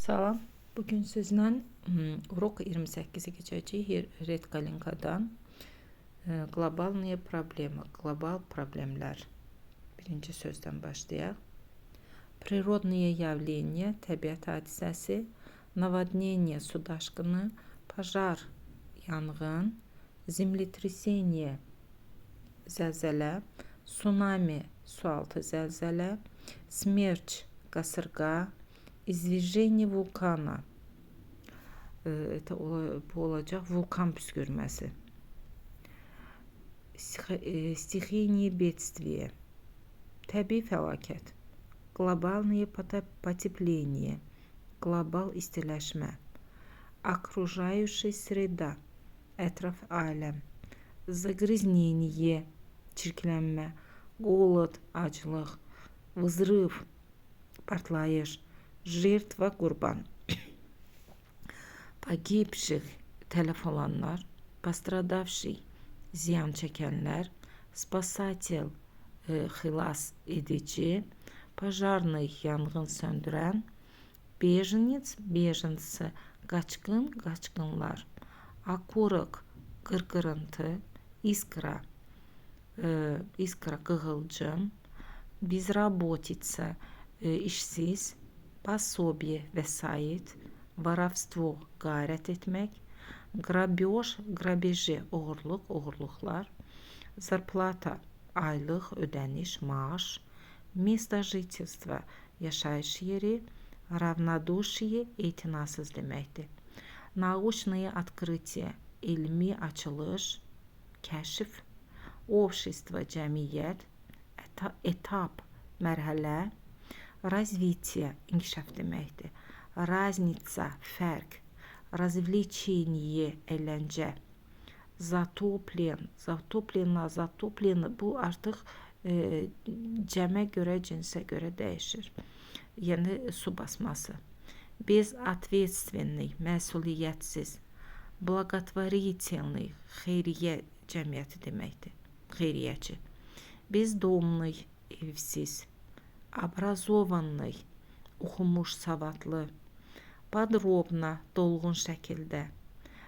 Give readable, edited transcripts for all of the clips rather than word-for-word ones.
Salam. Bugün sizlə urok 28-i keçəcəyik Redkalinkadan. Globalные проблемы, global problemlər. Birinci sözdən başlayaq. Природные явления, təbiət hadisəsi, наводнение, su daşqını, пожар, yanğın, землетрясение, zəlzələ, tsunami, sualtı zəlzələ, смерч, qasırğa, извержение vulkana, bu olacaq vulkan püskürməsi. Стихийные бедствия, təbii fəlakət. Глобальное потепление, global istiləşmə. Окружающая среда, ətraf aləm. Загрязнение, çirklənmə. Голод, aclıq. Взрыв, partlayış. Жертва, qurban. Pogibших, tələf olanlar. Пострадавший, ziyan çəkənlər. Спасатель, xilas edici. Пожарный, yanğın söndürən. Беженец, bеженцы, qaçqın, qaçqınlar. Окурок, qırqırıntı. Искра, qığılcım. Безработица, işsiz. Пособие, vəsait. Воровство, qarət etmək. Грабеж, грабежи, oğurluq, oğurluqlar. Зарплата, aylıq, ödəniş, maaş. Место жительства, yaşayış yeri. Равнодушие, etinasız deməkdir. Научные открытия, ilmi açılış, kəşf. Общество, cəmiyyət. Etap, mərhələ. Развитие, inkişaf deməkdir. Разница, fərq. Развлечение, əyləncə. Затоплен, затоплено, bu artıq cəmə görə, cinsə görə dəyişir. Yəni su basması. Безответственный, məsuliyyətsiz. Благотворительный, xeyriyyə cəmiyyəti deməkdir. Xeyriyyəçi. Бездомный, evsiz. Образованный, oxumuş, savadlı. Подробно, dolğun şəkildə.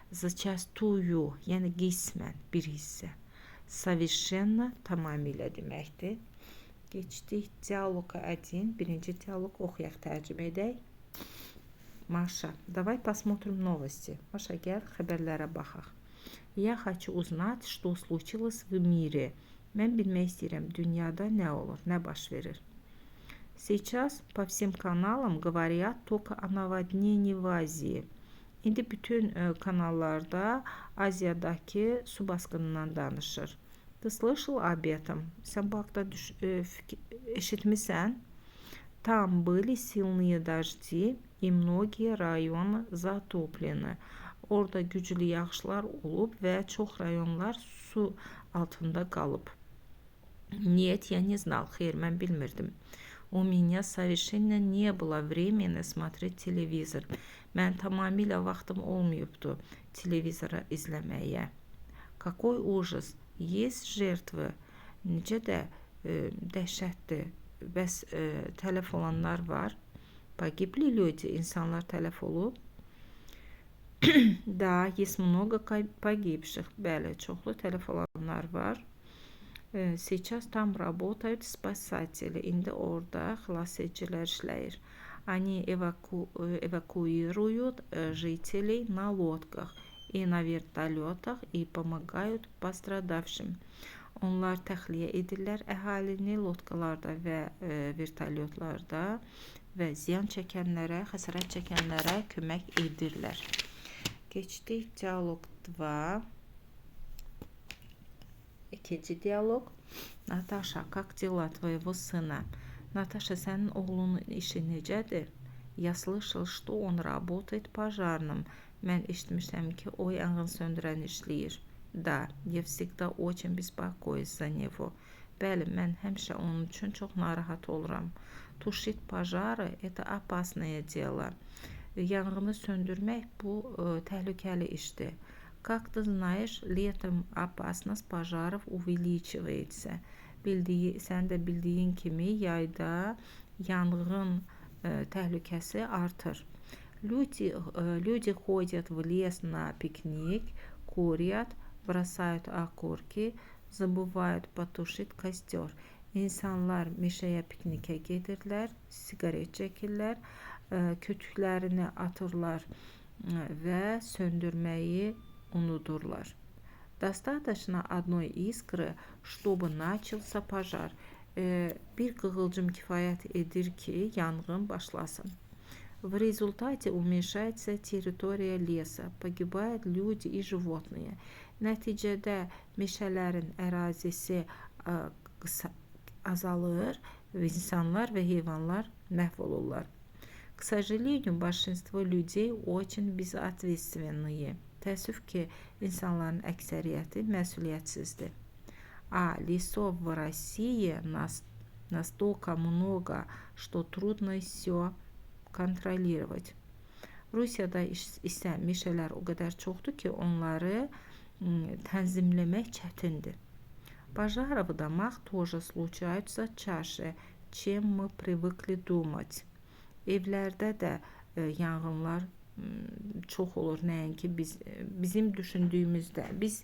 Зачастую, yəni qismən, bir hissə. Совершенно, tamamilə deməkdir. Geçdik диалога 1. Birinci dialoq oxuyaq, tərcümə edək. Маша, давай посмотрим новости. Маша, gəl xəbərlərə baxaq. Я хочу узнать, что случилось в мире. Mən bilmək istəyirəm, dünyada nə olur, nə baş verir. Сейчас по всем каналам говорят только о наводнении в Азии. İndi bütün kanallarda Aziyadakı su basqınından danışır. Ты слышал об этом? Sən bu haqda eşitmisən? Там были сильные дожди и многие районы затоплены. Orada güclü yağışlar olub və çox rayonlar su altında qalıb. Нет, я не знал. Xeyr, mən bilmirdim. У меня совершенно не было времени смотреть телевизор. Mən tamamilə vaxtım olmayıbdı televizora izləməyə. Какой ужас. Есть жертвы. Necə də dəhşətdir. Bəs tələf olanlar var. Pogibli люди. İnsanlar tələf olub. Да, есть много погибших. Bəli, çoxlu tələf olanlar var. Сейчас там работают спасатели. İndi orada xilasedicilər işləyir. Они эвакуируют жителей на лодках и на вертолетах и помогают пострадавшим. Onlar təxliyə edirlər əhalini lodkalarda və vertolyotlarda və ziyan çəkənlərə, xəsarət çəkənlərə kömək edirlər. Geçdik dialog 2. İkinci dialog. Natasha, как дела твоего сына? Natasha, sənin oğlunun işi necədir? Я слышал, что он работает пожарным. Mən eşitmişəm ki, o yanğın söndürən işləyir. Да, я всегда очень беспокоюсь за него. Bəli, mən həmişə onun üçün çox narahat oluram. Тушить пожары – это опасное дело. Yanğını söndürmək bu təhlükəli işdir. Как ты знаешь, летом опасность пожаров увеличивается. Sən də bildiyin kimi yayda yanğın təhlükəsi artır. Люди ходят в лес на пикник, курят, brosают окурки, забывают потушить kostер. İnsanlar meşəyə piknikə gedirlər, siqaret çəkirlər, kötüklərini atırlar və söndürməyi unuturlar. Достаточно одной искры, чтобы начался пожар. Bir kıvılcım kifayət edir ki, yanğın başlasın. В результате уменьшается территория леса, pogibают люди и животные. Nəticədə meşələrin ərazisi azalır, insanlar və heyvanlar məhv olurlar. К сожалению, большинство людей очень безответственные. Təəssüf ki, insanların əksəriyyəti məsuliyyətsizdir. Лесов в России настолько много, что трудно все kontrolировать. Rusiyada isə meşələr o qədər çoxdur ki, onları tənzimləmək çətindir. Пожары в домах тоже случаются чаще, чем мы привыкли думать. Evlərdə də yanğınlar çox olur, nəinki bizim düşündüyümüzdə, biz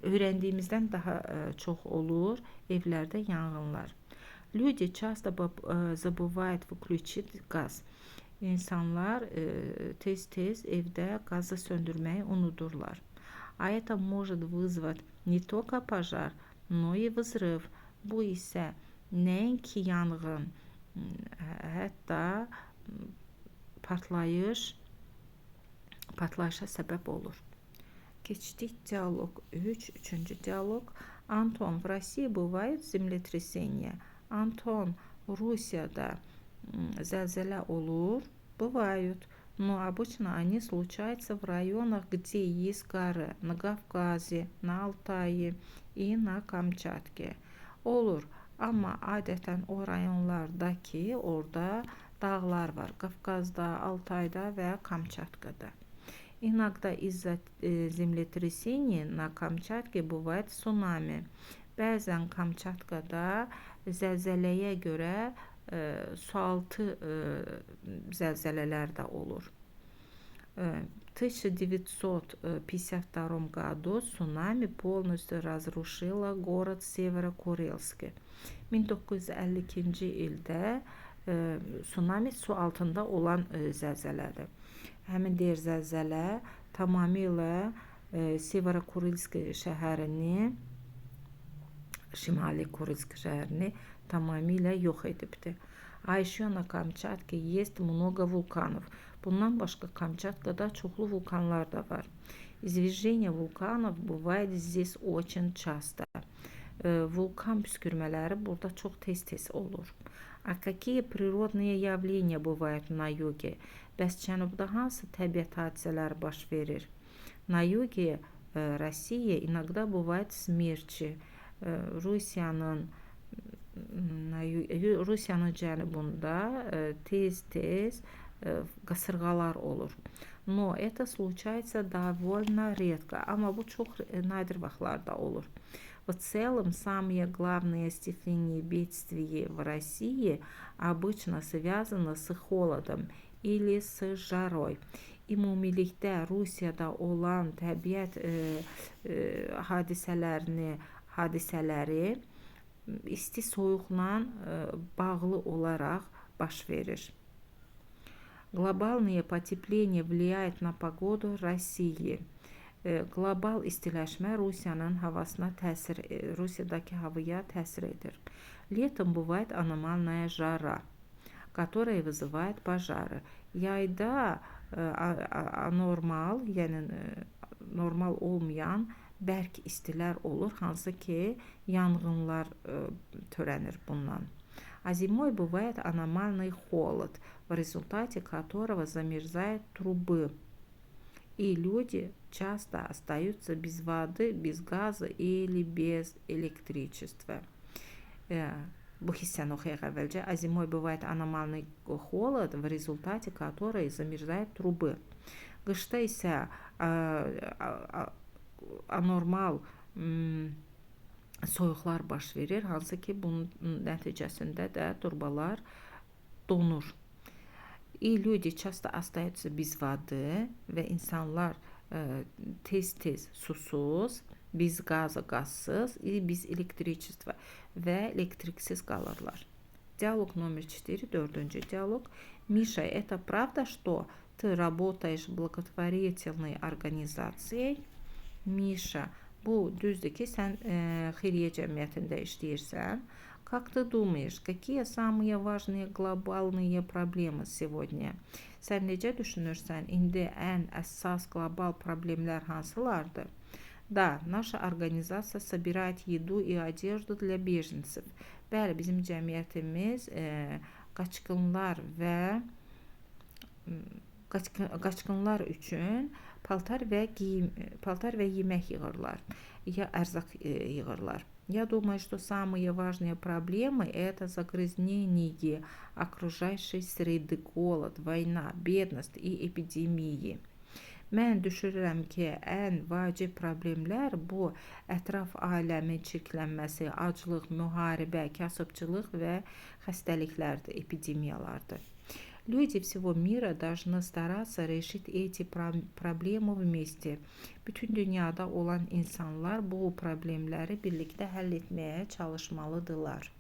öyrəndiyimizdən daha çox olur evlərdə yanğınlar. Люди часто забывают выключить газ. İnsanlar tez-tez evdə qazı söndürməyi unuturlar. Это может вызвать не только пожар, но и взрыв. Bu isə nəinki yanğın, hətta partlayışa səbəb olur. Keçdik диалог 3. Üçüncü диалог. Антон, в России бывают землетрясения? Антон, Rusiyada зәлзələ olur? Бывают, но обычно они случаются в районах, где есть горы, на Kafkazı, на Altayı и на Kamçatke. Olur, amma adətən o rayonlardakı orada dağlar var. Qafqazda, Altayda və Kamçatkada. Иногда из-за землетрясений на Камчатке бывает цунами. Bəzən Kamçatkada zəlzələyə görə sualtı zəlzələlər də olur. В 1952 году цунами полностью разрушило город Северокурильск. 1952 ildə tsunami su altında olan zəlzələdir. Həmin deyir zəlzələ tamamilə Severokurilsk şəhərini, Şimali Kurilsk şəhərini tamamilə yox edibdir. А еще на Камчатке есть много вулканов. Bundan başqa Kamçatkada çoxlu vulkanlar da var. Извержение вулканов бывает здесь очень часто. Vulkan püskürmələri burada çox tez-tez olur. А какие природные явления bывают на юге? Bəs cənubda hansı təbiət hadisələri baş verir? На юге России иногда бывает смерчи. Rusiyanın cənubunda tez-tez qasırğalar olur. Но это случается довольно редко. Amma bu çox nadir vaxtlarda olur. В целом, самые главные стихийные бедствия в России обычно связаны с холодом или с жарой. Ümumilikdə Rusiyada olan təbiət hadisələri isti soyuqla bağlı olaraq baş verir. Глобальное потепление влияет на погоду России. Global istiləşmə Rusiyadakı havaya təsir edir. Летом бывает аномальная жара, которая вызывает пожары. Yayda anormal, yəni normal olmayan bərk istilər olur, hansı ki yanğınlar törənir bundan. А зимой бывает аномальный холод, в результате которого замерзают трубы. И люди часто остаются без воды, без газа или без электричества. Bu hissəni oxuyaq əvvəlcə. А зимой бывает аномальный холод, в результате которого замерзают трубы. Qışda isə anormal soyuqlar baş verir, hansı ki bunun nəticəsində də turbalar donur. И люди часто остаются без воды ve insanlar tez-tez susuz, biz qazı qazsız, biz elektriçество və elektriksiz qalırlar. Диалог номер 4, дördüncü диалог. Миша, это правда, что ты работаешь в благотворительной организацией? Миша, bu düzdür ki, sən xeyriyyə cəmiyyətində işləyirsən. Как ты думаешь, какие самые важные глобальные проблемы сегодня? Sən necə düşünürsən, indi ən əsas qlobal problemlər hansılardır? Да, наша организация собирает еду и одежду для беженцев. Bəli, bizim cəmiyyətimiz qaçqınlar və qaçqınlar üçün paltar və yemək yığırlar, ya ərzaq yığırlar. Я думаю, что самые важные проблемы это загрязнение окружающей среды, голод, война, бедность и эпидемии. Mən düşünürəm ki, ən vacib problemlər bu ətraf aləmin çirklənməsi, aclıq, müharibə, kasıbçılıq və xəstəliklərdir, epidemiyalardır. Люди всего мира должны стараться решить эти проблемы вместе. Bütün dünyada olan insanlar bu problemləri birlikdə həll etməyə çalışmalıdırlar.